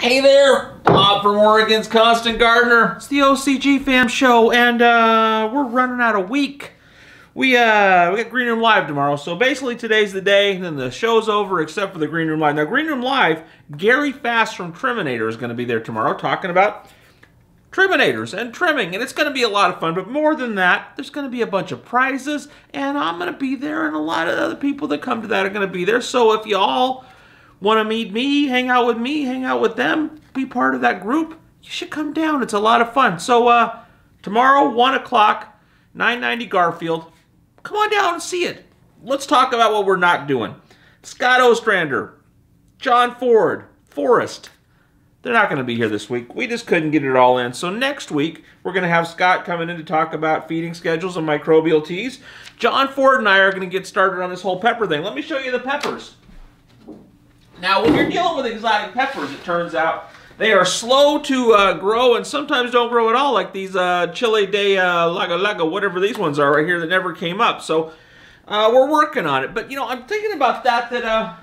Hey there, Bob from Oregon's Constant Gardener. It's the OCGFAM show, and we're running out of week. We got Green Room Live tomorrow, so basically today's the day, and then the show's over except for the Green Room Live. Now, Green Room Live, Gary Fast from Triminator is going to be there tomorrow talking about Triminators and trimming, and it's going to be a lot of fun. But more than that, there's going to be a bunch of prizes, and I'm going to be there, and a lot of other people that come to that are going to be there. So if you all want to meet me, hang out with them, be part of that group, you should come down. It's a lot of fun. So tomorrow, 1 o'clock, 990 Garfield. Come on down and see it. Let's talk about what we're not doing. Scott Ostrander, John Ford, Forrest. They're not going to be here this week. We just couldn't get it all in. So next week, we're going to have Scott coming in to talk about feeding schedules and microbial teas. John Ford and I are going to get started on this whole pepper thing. Let me show you the peppers. Now, when you're dealing with exotic peppers, it turns out they are slow to grow and sometimes don't grow at all, like these Chile de Laga, whatever these ones are right here that never came up. So we're working on it. But, you know, I'm thinking about that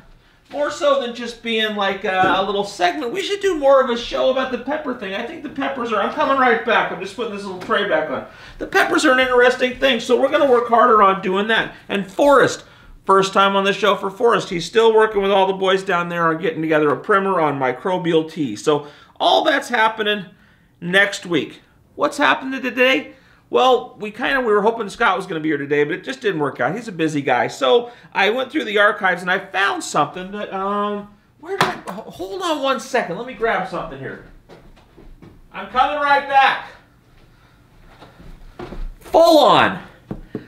more so than just being like a little segment, we should do more of a show about the pepper thing. I think the peppers are, I'm coming right back. I'm just putting this little tray back on. The peppers are an interesting thing, so we're going to work harder on doing that. And Forrest. First time on the show for Forrest. He's still working with all the boys down there on getting together a primer on microbial tea. So all that's happening next week. What's happening today? Well, we were hoping Scott was going to be here today, but it just didn't work out. He's a busy guy. So I went through the archives and I found something that, hold on one second. Let me grab something here. I'm coming right back. Fullon.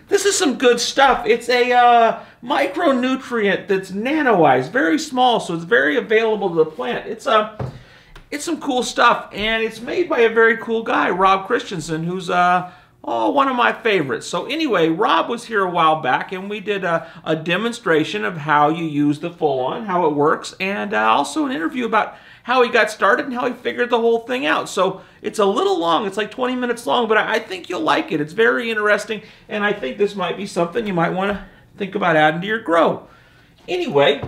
This is some good stuff. It's a micronutrient that's nanoized, very small, so it's very available to the plant. It's some cool stuff, and it's made by a very cool guy, Rob Christiansen, who's one of my favorites. So anyway, Rob was here a while back, and we did a demonstration of how you use the Fullon, how it works, and also an interview about how he got started and how he figured the whole thing out. So it's a little long. It's like 20 minutes long, but I think you'll like it. It's very interesting, and I think this might be something you might want to think about adding to your grow. Anyway,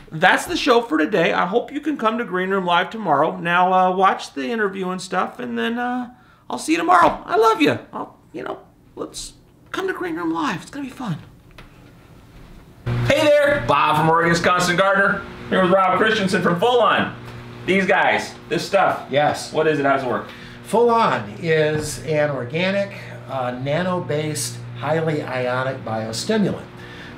that's the show for today. I hope you can come to Green Room Live tomorrow. Now, watch the interview and stuff, and then I'll see you tomorrow. I love you. Let's come to Green Room Live. It's going to be fun. Hey there, Bob from Oregon's Constant Gardener. Here with Rob Christiansen from Fullon. These guys, this stuff. Yes. What is it? How does it work? Fullon is an organic, nano-based, highly ionic biostimulant.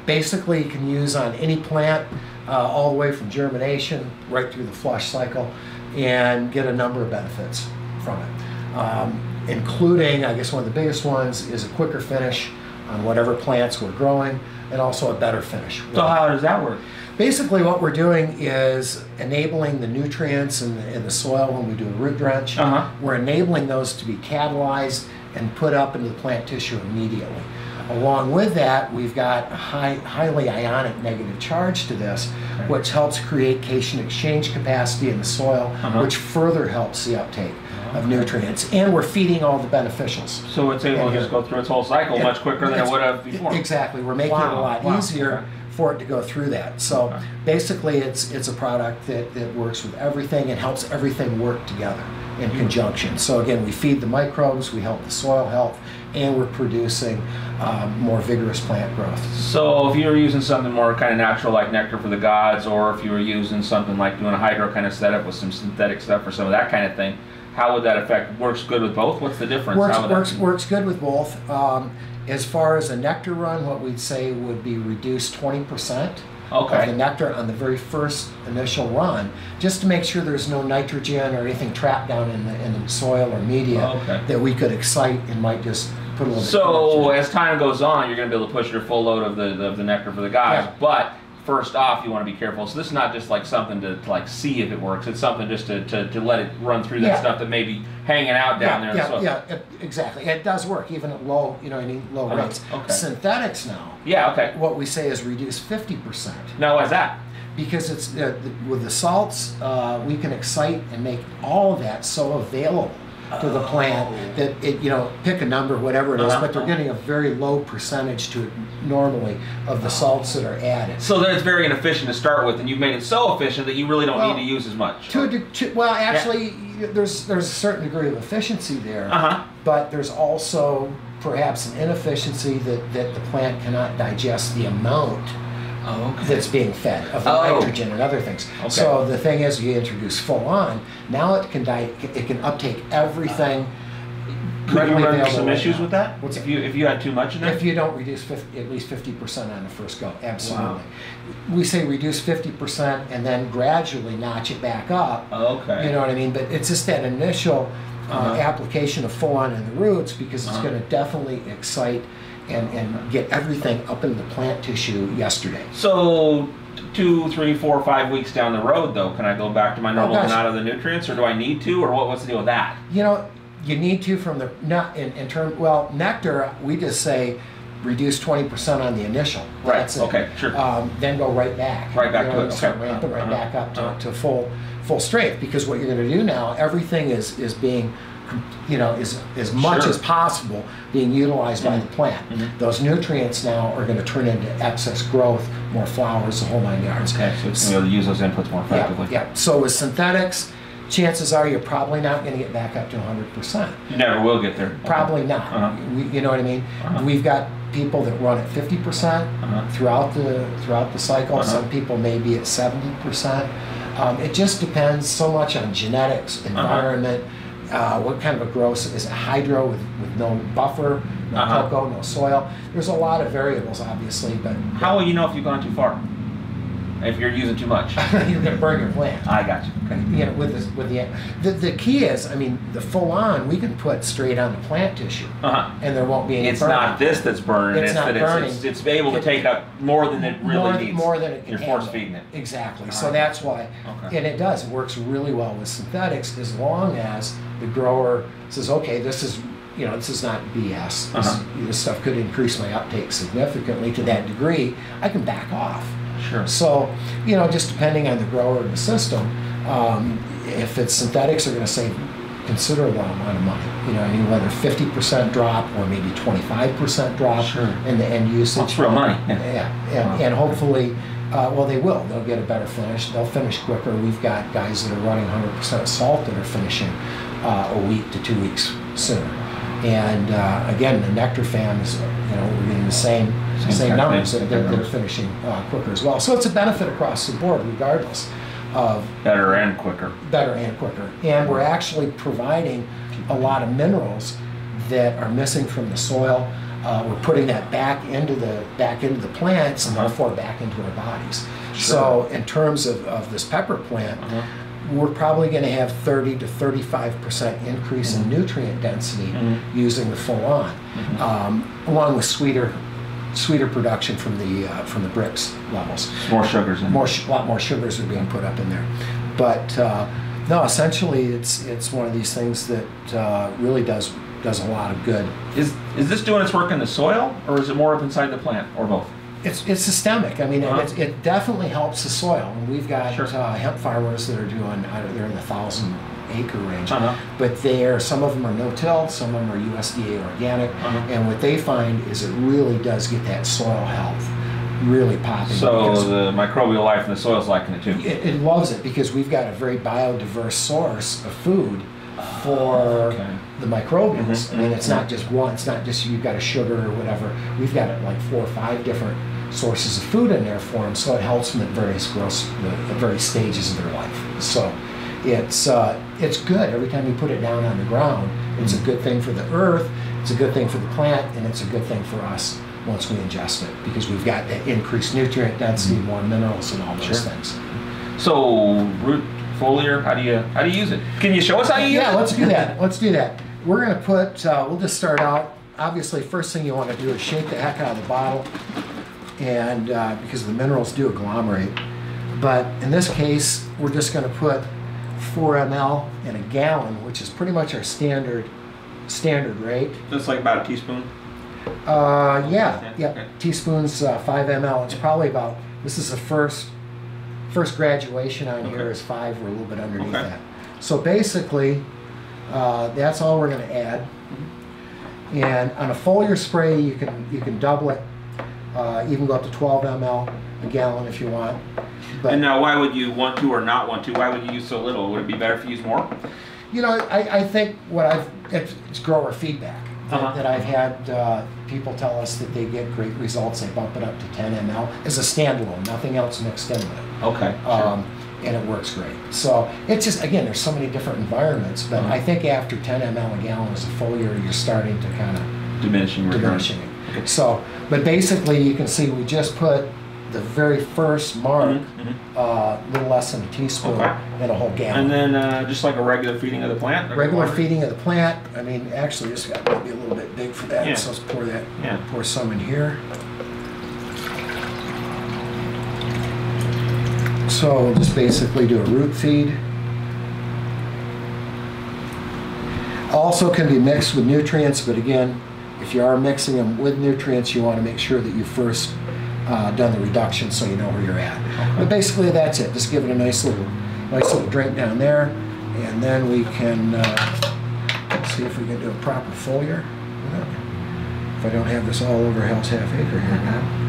Basically, you can use on any plant, all the way from germination right through the flush cycle, and get a number of benefits from it. Including, I guess one of the biggest ones is a quicker finish on whatever plants we're growing, and also a better finish. So how does that work? Basically what we're doing is enabling the nutrients in the soil when we do a root drench. We're enabling those to be catalyzed and put up into the plant tissue immediately. Along with that, we've got a highly ionic negative charge to this, which helps create cation exchange capacity in the soil, which further helps the uptake of nutrients. And we're feeding all the beneficials. So it's able to just go through its whole cycle much quicker than it would have before. Exactly. We're making it a lot easier for it to go through that. So basically it's a product that works with everything and helps everything work together in conjunction. So again, we feed the microbes, we help the soil health, and we're producing more vigorous plant growth. So if you were using something more kind of natural like Nectar for the Gods, or if you were using something like doing a hydro kind of setup with some synthetic stuff or some of that kind of thing, how would that affect? Works good with both? What's the difference? Works good with both. As far as a Nectar run, what we'd say would be reduced 20% of the Nectar on the very first initial run, just to make sure there's no nitrogen or anything trapped down in the soil or media that we could excite and might just put a little bit. So as time goes on, you're going to be able to push your full load of the Nectar for the Gods, but first off, you want to be careful. So this is not just like something to like see if it works. It's something just to let it run through that stuff that may be hanging out down there. Exactly. It does work even at low, low rates. Synthetics now. What we say is reduce 50%. Now, why is that? Because it's with the salts, we can excite and make all of that so available to the plant that it, you know, pick a number, whatever it is, but they're getting a very low percentage to it normally of the salts that are added. So then it's very inefficient to start with, and you've made it so efficient that you really don't need to use as much. Well, actually, there's a certain degree of efficiency there, but there's also perhaps an inefficiency that the plant cannot digest the amount that's being fed of the nitrogen and other things. So the thing is, you introduce Fullon, now it can uptake everything. Could you run into some issues with that? If you had too much in there? If you don't reduce at least 50% on the first go, absolutely. Wow. We say reduce 50% and then gradually notch it back up. You know what I mean? But it's just that initial application of Fullon in the roots, because it's going to definitely excite and get everything up into the plant tissue yesterday. So 2, 3, 4, 5 weeks down the road, though, can I go back to my normal amount of the nutrients, or do I need to, or what's the deal with that? You know, you need to from the well, Nectar, we just say reduce 20% on the initial. Right. That's it. Okay. Sure. Then go right back. Right back to it. Start ramping right back up to full strength, because what you're going to do now, everything is being, you know, is as much as possible being utilized by the plant. Those nutrients now are going to turn into excess growth, more flowers, the whole 9 yards. Okay, so it's going to be able to use those inputs more effectively. Yeah. So with synthetics, chances are you're probably not going to get back up to 100%. You never will get there. Probably not. You know what I mean? We've got people that run at 50% throughout the cycle. Some people may be at 70%. It just depends so much on genetics, environment. What kind of a growth is it? Hydro with no buffer, no cocoa, no soil. There's a lot of variables, obviously, but how will you know if you've gone too far? If you're using too much, you're going to burn your plant. I got you. Okay. You know, the key is, I mean, the Fullon we can put straight on the plant tissue, and there won't be any. It's not this that's burning. It's not burning. It's able to take up more than it really needs. More than it can. You're force feeding it. Exactly. So that's why, and it does. It works really well with synthetics, as long as the grower says, okay, this is, you know, this is not BS. This stuff could increase my uptake significantly to that degree. I can back off. Sure. So, you know, just depending on the grower and the system, if it's synthetics, are going to save considerable amount of money. You know, I mean, whether 50% drop or maybe 25% drop in the end usage. That's real money. And hopefully, well, they will. They'll get a better finish. They'll finish quicker. We've got guys that are running 100% salt that are finishing a week to 2 weeks sooner. And again, the Nectar FAM is, you know, we're getting the same numbers that are finishing quicker as well. So it's a benefit across the board, regardless of better and quicker. And we're actually providing a lot of minerals that are missing from the soil. We're putting that back into the plants, and therefore back into our bodies. So in terms of this pepper plant, we're probably going to have 30 to 35% increase in nutrient density using the Fullon, along with sweeter production from the bricks levels. More sugars in there. A lot more sugars are being put up in there. But no, essentially it's one of these things that really does a lot of good. Is this doing its work in the soil, or is it more up inside the plant, or both? It's systemic. I mean, it definitely helps the soil. And we've got hemp farmers that are doing, they're in the 1,000-acre range. But some of them are no-till, some of them are USDA organic. And what they find is it really does get that soil health really popping. So the microbial life in the soil is liking it too. It loves it, because we've got a very biodiverse source of food for the microbials. I mean, it's not just one. It's not just you've got a sugar or whatever. We've got like 4 or 5 different sources of food in there for them, so it helps them at various various stages of their life. So it's good. Every time you put it down on the ground, it's a good thing for the earth, it's a good thing for the plant, and it's a good thing for us once we ingest it, because we've got that increased nutrient density, more minerals, and all those things. So root foliar, how do you use it? Can you show us how you use it? Yeah, let's do that. We're going to put, we'll just start out, obviously first thing you want to do is shake the heck out of the bottle, and because the minerals do agglomerate. But in this case, we're just going to put 4 ml in a gallon, which is pretty much our standard rate. That's like about a teaspoon? Yeah. Okay. Teaspoons, 5 ml. It's probably about, this is the first graduation on here is 5. We're a little bit underneath that. So basically, That's all we're going to add. And on a foliar spray, you can double it. You can go up to 12 ml a gallon if you want. But, and now, why would you want to or not want to? Why would you use so little? Would it be better if you use more? You know, I think it's grower feedback. That I've had people tell us that they get great results. They bump it up to 10 ml as a standalone, nothing else mixed in with it. Okay. Sure. And it works great. So it's just, again, there's so many different environments, but I think after 10 ml a gallon as a foliar, you're starting to kind of diminishing it. Okay. So, but basically you can see we just put the very first mark, a little less than a teaspoon in a whole gallon. And then just like a regular feeding of the plant? Regular feeding of the plant. I mean, actually this got maybe a little bit big for that, so let's pour that, pour some in here. So we'll just basically do a root feed. Also can be mixed with nutrients, but again, if you are mixing them with nutrients, you want to make sure that you first done the reduction so you know where you're at. Okay. But basically that's it. Just give it a nice little drink down there, and then we can see if we can do a proper foliar. If I don't have this all over Hell's Half Acre here now.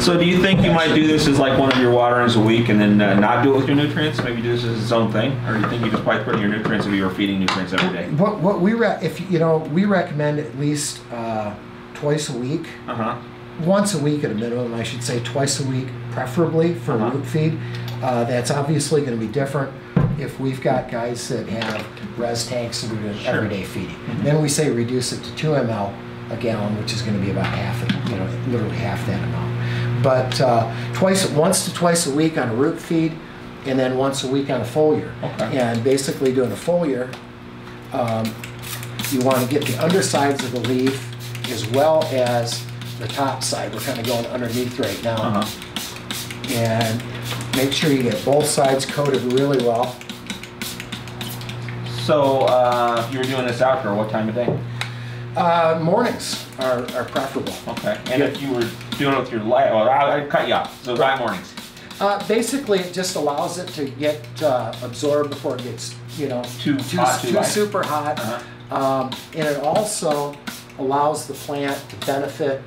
So do you think you might do this as like one of your waterings a week and then not do it with your nutrients? Maybe do this as its own thing? Or do you think you just probably put in your nutrients if you were feeding nutrients every day? What we we recommend at least twice a week. Once a week at a minimum, I should say, twice a week preferably for root feed. That's obviously going to be different if we've got guys that have res tanks and we're doing everyday feeding. Then we say reduce it to 2 ml a gallon, which is going to be about half, literally half that amount. But once to twice a week on a root feed, and then once a week on a foliar. Okay. And basically doing a foliar, you want to get the undersides of the leaf as well as the top side. We're kind of going underneath right now. And make sure you get both sides coated really well. So if you were doing this outdoor, what time of day? Mornings are preferable. Okay. And if you were doing it with your light, well, I'd cut you off. So why mornings? Basically, it just allows it to get absorbed before it gets, too super hot. And it also allows the plant to benefit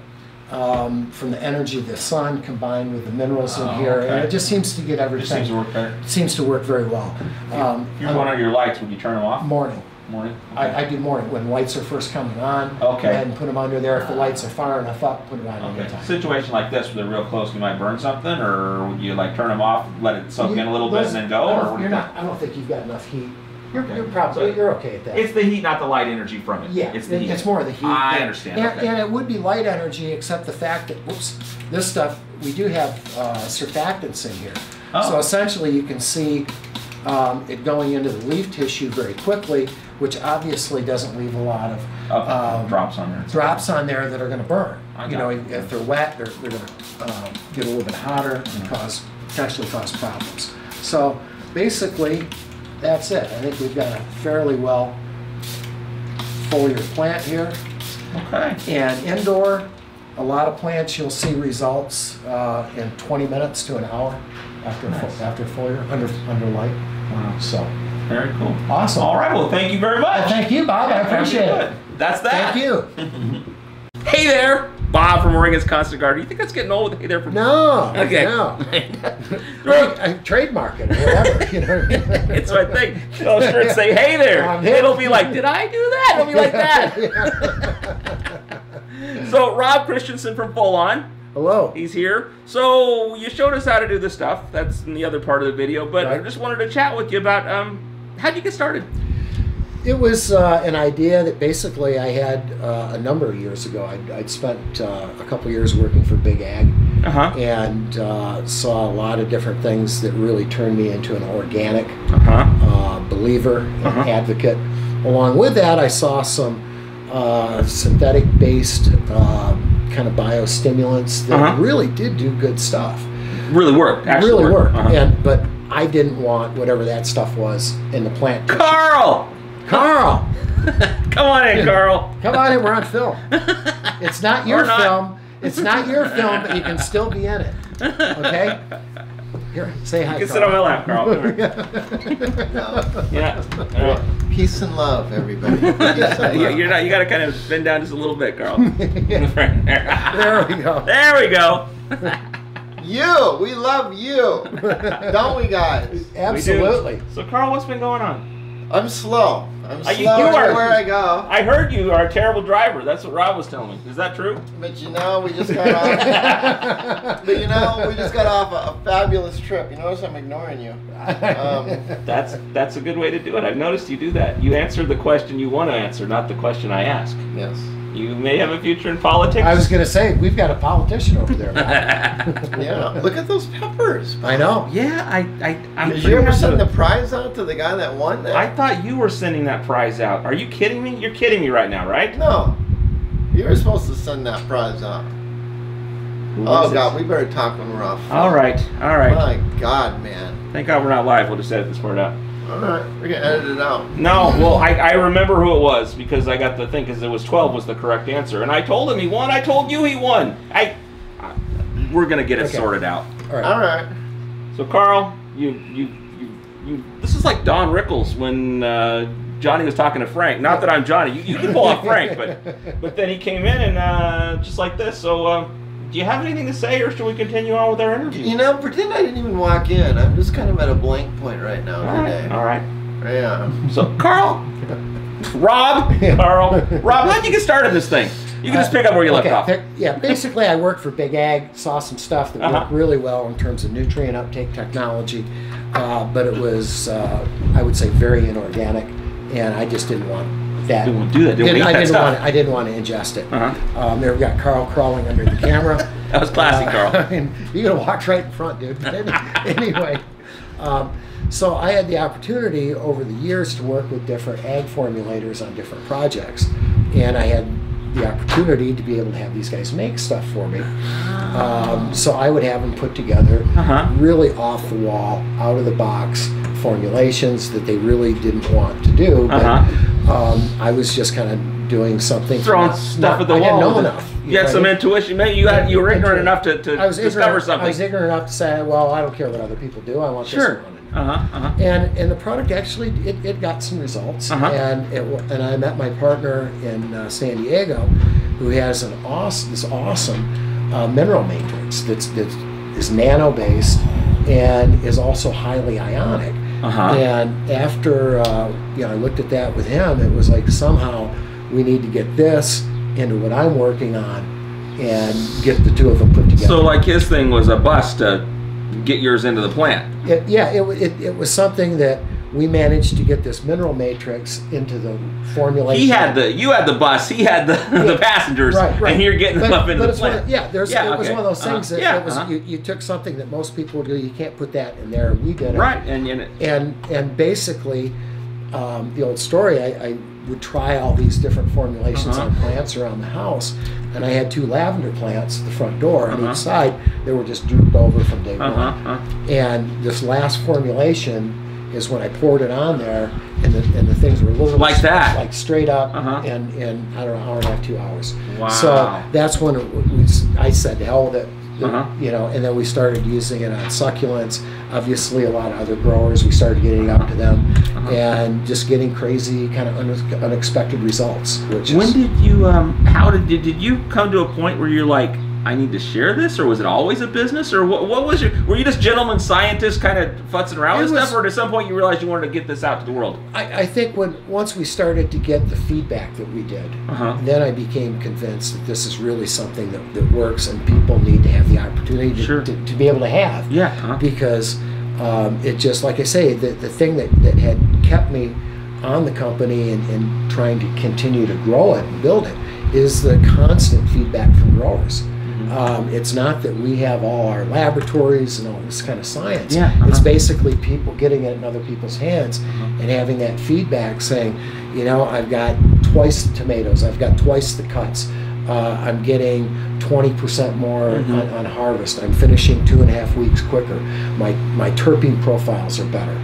from the energy of the sun combined with the minerals in here, and it just seems to get everything. It seems to work better. It seems to work very well. If you're going on your lights, would you turn them off? Morning. Morning? Okay. I do morning when lights are first coming on. Okay. And put them under there. If the lights are far enough up, put it on anytime. Situation like this, where they're real close, you might burn something, or would you like turn them off, let it soak in a little bit, and then go? I don't think you've got enough heat. You're okay at that. It's the heat, not the light energy from it. Yeah, it's the heat. It's more the heat. I understand. And it would be light energy, except the fact that this stuff, we do have surfactants in here. So essentially, you can see it going into the leaf tissue very quickly, which obviously doesn't leave a lot of drops on there. Drops on there that are going to burn. If they're wet, they're going to get a little bit hotter and potentially cause problems. So basically, that's it. I think we've got a fairly well foliar plant here. Okay. And indoor, a lot of plants you'll see results in 20 minutes to an hour after foliar under light. Wow. So. Very cool. Awesome. All right. Well, thank you very much. Thank you, Bob. I appreciate it. That's that. Thank you. Hey there, Bob from Oregon's Constant Garden. You think that's getting old with hey there from? No. Okay. No. I trademark it or whatever. You know what I mean? It's my thing. I'll sure and say hey there. It'll be like, did I do that? It'll be like that. So Rob Christiansen from Fullon. Hello. He's here. So you showed us how to do this stuff. That's in the other part of the video. But I just wanted to chat with you about how'd you get started? It was an idea that basically I had a number of years ago. I'd spent a couple years working for Big Ag and saw a lot of different things that really turned me into an organic believer and advocate. Along with that, I saw some synthetic-based kind of biostimulants that really did do good stuff. Really worked. Really worked. But I didn't want whatever that stuff was in the plant. Carl! Come on in, Carl. Come on in, we're on film. It's not your film. It's not your film, but you can still be in it. Okay? Here, say hi, You can Carl. sit on my lap, Carl. Yeah. All right. Peace and love, everybody. Peace and love. Yeah, you got to kind of bend down just a little bit, Carl. There we go. There we go. You, we love you, don't we, guys? Absolutely. We do. So, Carl, what's been going on? I'm slow. I'm slow You are- everywhere I go. I heard you are a terrible driver. That's what Rob was telling me. Is that true? But you know, we just got off. But you know, we just got off a fabulous trip. You notice I'm ignoring you. That's a good way to do it. I've noticed you do that. You answer the question you want to answer, not the question I ask. Yes. You may have a future in politics. I was going to say, we've got a politician over there. Yeah. Look at those peppers. I know. Yeah, I'm Did you ever send the prize out to the guy that won that? I thought you were sending that prize out. Are you kidding me? You're kidding me right now, right? No. You were supposed to send that prize out. Oh, God, we better talk when we're off. All right. My God, man. Thank God we're not live. We'll just edit this part out. All right, we're going to edit it out. No, well, I remember who it was because I got the thing because it was 12 was the correct answer. And I told him he won. I told you he won. We're going to get it sorted out. All right. All right. So, Carl, you this is like Don Rickles when Johnny was talking to Frank. Not that I'm Johnny. You can pull off Frank, but then he came in and just like this. So, do you have anything to say, or should we continue on with our interview? You know, pretend I didn't even walk in. I'm just kind of at a blank point right now today. All right. Yeah. So, Carl, Rob, how'd you get started in this thing? You can just pick up where you left off. Yeah, basically I worked for Big Ag, saw some stuff that worked really well in terms of nutrient uptake technology, but it was, I would say, very inorganic, and I just didn't want that. Didn't want to do that. I didn't want to ingest it. There we got Carl crawling under the camera. That was classy, Carl. I mean, you could have walked right in front, dude. Anyway, so I had the opportunity over the years to work with different ag formulators on different projects, and I had the opportunity to be able to have these guys make stuff for me. So I would have them put together really off the wall, out of the box formulations that they really didn't want to do. But I was just kind of doing something. Throwing stuff at the wall. I didn't know enough. You had some intuition. Maybe you were ignorant enough to discover something. I was ignorant enough to say, well, I don't care what other people do. I want this one. And the product actually it got some results, and I met my partner in San Diego, who has this awesome mineral matrix that is nano based and is also highly ionic. And after I looked at that with him, it was like somehow we need to get this into what I'm working on and get the two of them put together. So like his thing was a bust to get yours into the plant. It was something that we managed to get this mineral matrix into the formulation. You had the bus, he had the passengers, and you're getting them up into the plant. It was one of those things that you took something that most people would do, you can't put that in there, we did it. Right, and basically, the old story, I would try all these different formulations on plants around the house, and I had 2 lavender plants at the front door on each side. They were just drooped over from day one. And this last formulation is when I poured it on there, and the things were literally like that, like straight up, and in I don't know, hour and a half, 2 hours. Wow. So that's when I said, to hell with it. And then we started using it on succulents. Obviously, a lot of other growers, we started getting up to them, and just getting crazy, kind of unexpected results. When did you? How did you come to a point where you're like, I need to share this, or was it always a business, or what was were you just gentleman scientists kind of futzing around with stuff, or at some point you realized you wanted to get this out to the world? I think once we started to get the feedback that we did, then I became convinced that this is really something that works, and people need to have the opportunity to be able to have. Because it just, like I say, the thing that had kept me on the company and trying to continue to grow it and build it is the constant feedback from growers. It's not that we have all our laboratories and all this kind of science. It's basically people getting it in other people's hands and having that feedback saying, I've got twice the tomatoes, I've got twice the cuts, I'm getting 20% more on harvest. I'm finishing 2.5 weeks quicker. My terpene profiles are better.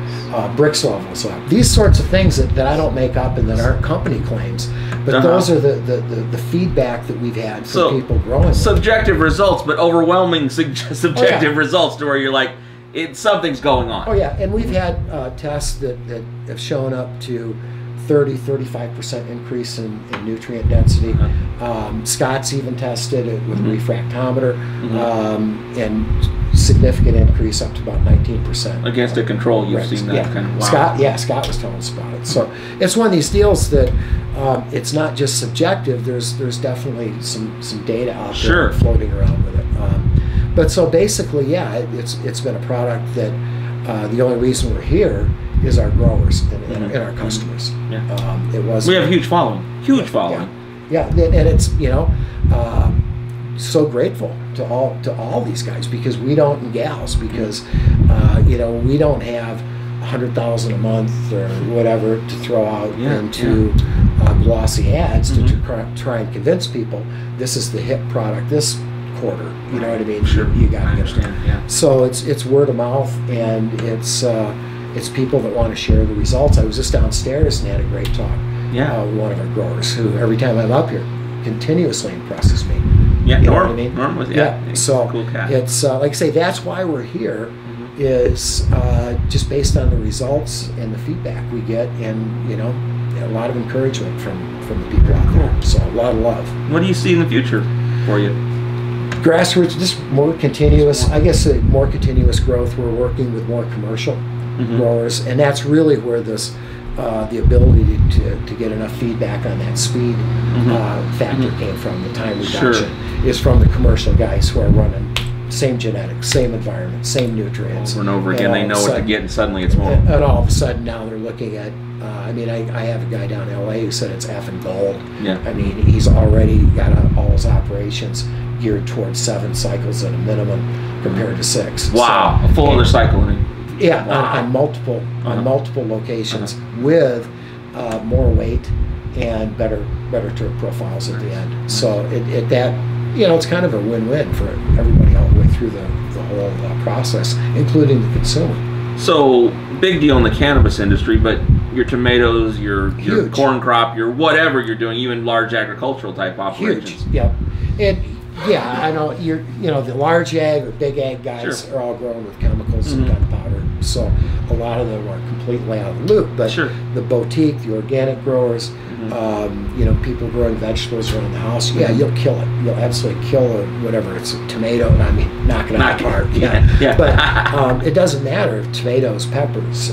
Brix levels up. These sorts of things that I don't make up and that our company claims. But those are the feedback that we've had from people growing. Subjective results, but overwhelming subjective results to where you're like, something's going on. Oh yeah, and we've had tests that have shown up to 30-35% increase in nutrient density. Scott's even tested it with a refractometer, and significant increase up to about 19%. Against a control, you've seen that kind of. Wow. Scott was telling us about it. So it's one of these deals that it's not just subjective. There's definitely some data out there floating around with it. But so basically, yeah, it's been a product that the only reason we're here is our growers and our customers. It was. We have a huge following. Huge following. Yeah, and it's so grateful to all these guys because we don't, and gals, because we don't have 100,000 a month or whatever to throw out into glossy ads to try and convince people this is the hit product this quarter. You know what I mean? Sure. You got to understand. Yeah. So it's word of mouth, and it's people that want to share the results. I was just downstairs and had a great talk. With one of our growers who every time I'm up here continuously impresses me. Yeah, you know what I mean? Norm was so cool cat. It's like I say, that's why we're here. Is just based on the results and the feedback we get, and a lot of encouragement from the people out there. So a lot of love. What do you see in the future for you? Grassroots, just more continuous. I guess more continuous growth. We're working with more commercial growers, and that's really where this the ability to get enough feedback on that speed factor came from. The time reduction is from the commercial guys who are running same genetics, same environment, same nutrients. Over and over again, they know what to get, and suddenly it's more. And all of a sudden now they're looking at, I have a guy down in LA who said it's effing gold. Yeah. I mean, he's already got all his operations geared towards 7 cycles at a minimum compared to 6. Wow, a full other cycle. Yeah, on multiple locations with more weight and better terp profiles at the end. So it's kind of a win-win for everybody all the way through the whole process, including the consumer. So big deal in the cannabis industry, but your tomatoes, your corn crop, your whatever you're doing, even large agricultural type operations. Huge. Yeah, and I know the large ag or big ag guys are all grown with chemicals and gunpowder, so a lot of them are completely out of the loop. But the boutique, the organic growers, people growing vegetables around the house, you'll kill it. You'll absolutely kill whatever it's a tomato, and I mean knock it out apart. But it doesn't matter. Tomatoes, peppers.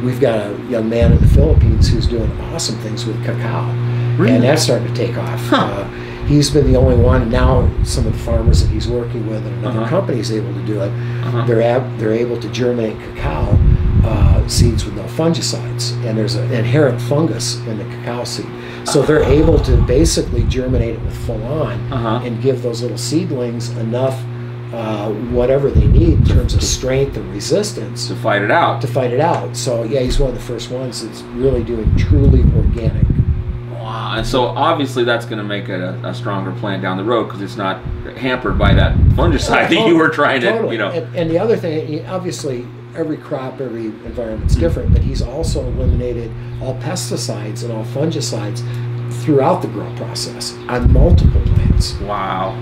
We've got a young man in the Philippines who's doing awesome things with cacao, and that's starting to take off. He's been the only one. Now some of the farmers that he's working with and another company is able to do it. They're able to germinate cacao seeds with no fungicides, and there's an inherent fungus in the cacao seed. So they're able to basically germinate it with Fullon and give those little seedlings enough whatever they need in terms of strength and resistance to fight it out. So he's one of the first ones that's really doing truly organic. Wow, and so obviously that's going to make it a stronger plant down the road because it's not hampered by that fungicide that you were trying to, And the other thing, obviously, every crop, every environment's different, but he's also eliminated all pesticides and all fungicides throughout the grow process on multiple plants. Wow.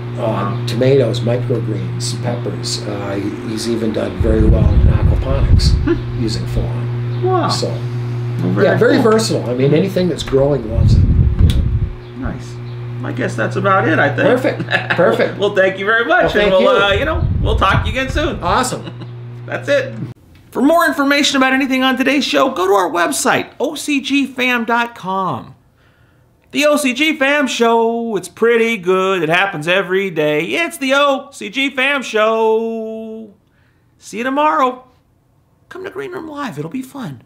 Tomatoes, microgreens, peppers. He's even done very well in aquaponics using Fullon. Wow. So, very versatile. I mean, anything that's growing wants it. Nice. I guess that's about it, I think. Perfect. Well, thank you very much. Well, thank you. We'll talk to you again soon. Awesome. That's it. For more information about anything on today's show, go to our website, OCGFAM.com. The OCGFAM Show, it's pretty good. It happens every day. It's the OCGFAM Show. See you tomorrow. Come to Green Room Live. It'll be fun.